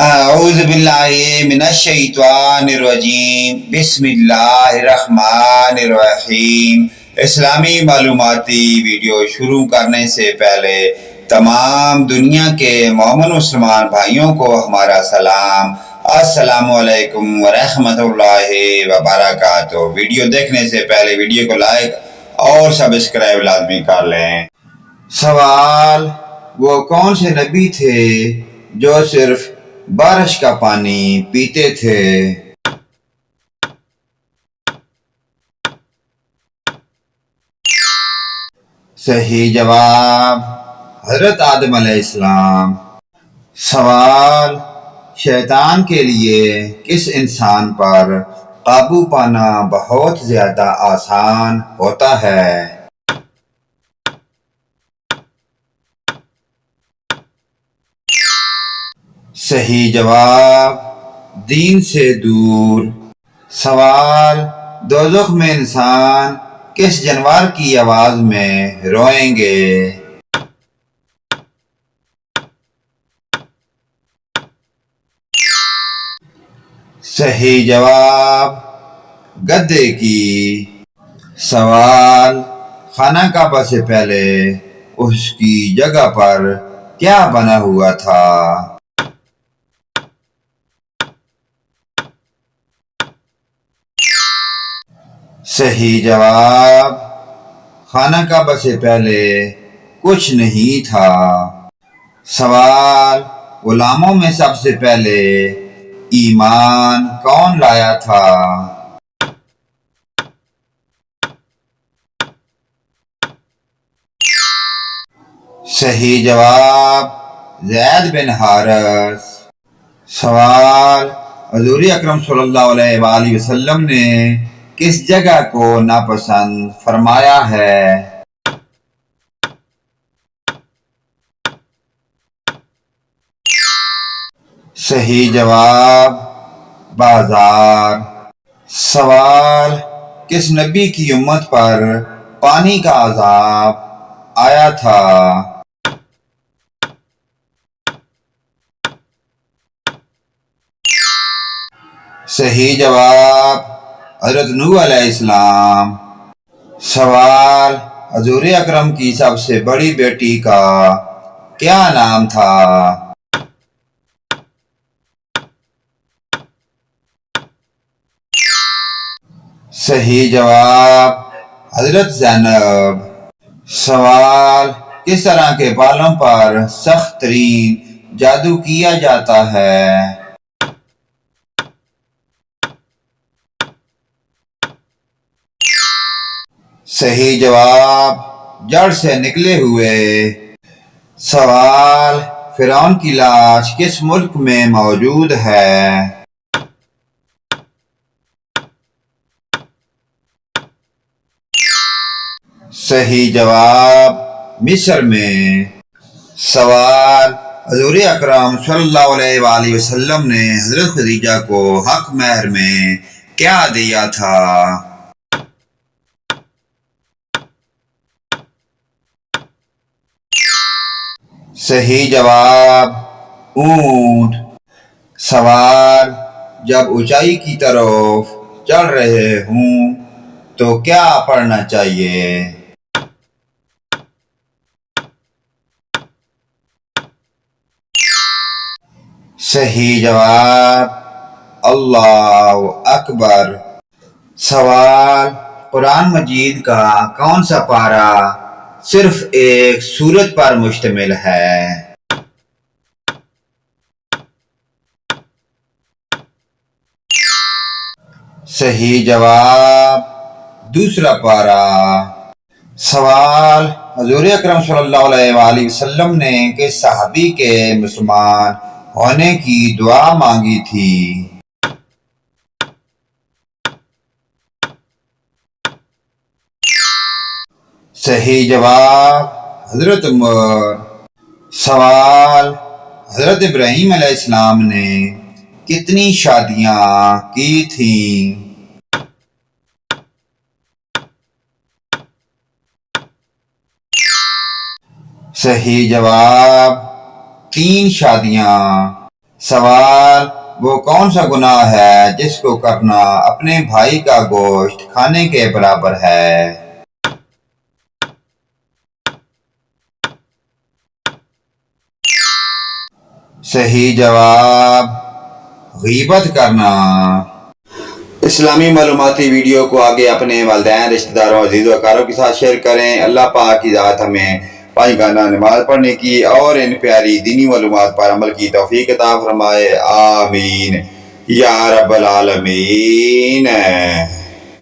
اعوذ باللہ من الشیطان الرجیم بسم اللہ الرحمن الرحیم۔ اسلامی معلوماتی ویڈیو شروع کرنے سے پہلے تمام دنیا کے مومن مسلمان بھائیوں کو ہمارا سلام، السلام علیکم ورحمۃ اللہ وبرکاتہ۔ ویڈیو دیکھنے سے پہلے ویڈیو کو لائک اور سبسکرائب لازمی کر لیں۔ سوال: وہ کون سے نبی تھے جو صرف بارش کا پانی پیتے تھے؟ صحیح جواب حضرت آدم علیہ السلام۔ سوال: شیطان کے لیے کس انسان پر قابو پانا بہت زیادہ آسان ہوتا ہے؟ صحیح جواب دین سے دور۔ سوال: دوزخ میں انسان کس جانور کی آواز میں روئیں گے؟ صحیح جواب گدھے کی۔ سوال: خانہ کعبہ سے پہلے اس کی جگہ پر کیا بنا ہوا تھا؟ صحیح جواب خانہ کعبہ سے پہلے کچھ نہیں تھا۔ سوال: غلاموں میں سب سے پہلے ایمان کون لایا تھا؟ صحیح جواب زید بن حارث۔ سوال: حضور اکرم صلی اللہ علیہ وآلہ وسلم نے کس جگہ کو ناپسند فرمایا ہے؟ صحیح جواب بازار۔ سوال: کس نبی کی امت پر پانی کا عذاب آیا تھا؟ صحیح جواب حضرت نوح علیہ السلام۔ سوال: حضور اکرم کی سب سے بڑی بیٹی کا کیا نام تھا؟ صحیح جواب حضرت زینب۔ سوال: کس طرح کے بالوں پر سخت ترین جادو کیا جاتا ہے؟ صحیح جواب جڑ سے نکلے ہوئے۔ سوال: فرعون کی لاش کس ملک میں موجود ہے؟ صحیح جواب مصر میں۔ سوال: حضور اکرم صلی اللہ علیہ وآلہ وسلم نے حضرت خدیجہ کو حق مہر میں کیا دیا تھا؟ صحیح جواب اونٹ۔ سوال: جب اونچائی کی طرف چڑھ رہے ہوں تو کیا پڑھنا چاہیے؟ صحیح جواب اللہ اکبر۔ سوال: قرآن مجید کا کون سا پارہ صرف ایک سورت پر مشتمل ہے؟ صحیح جواب دوسرا پارہ۔ سوال: حضور اکرم صلی اللہ علیہ وآلہ وسلم نے کس صحابی کے مسلمان ہونے کی دعا مانگی تھی؟ صحیح جواب حضرت عمر۔ سوال: حضرت ابراہیم علیہ السلام نے کتنی شادیاں کی تھیں؟ صحیح جواب 3 شادیاں۔ سوال: وہ کون سا گناہ ہے جس کو کرنا اپنے بھائی کا گوشت کھانے کے برابر ہے؟ صحیح جواب غیبت کرنا۔ اسلامی معلوماتی ویڈیو کو آگے اپنے والدین، رشتہ داروں، عزیز و اقارب کے ساتھ شیئر کریں۔ اللہ پاک کی ذات ہمیں پانچگانہ نماز پڑھنے کی اور ان پیاری دینی معلومات پر عمل کی توفیق عطا فرمائے، آمین یا رب العالمین۔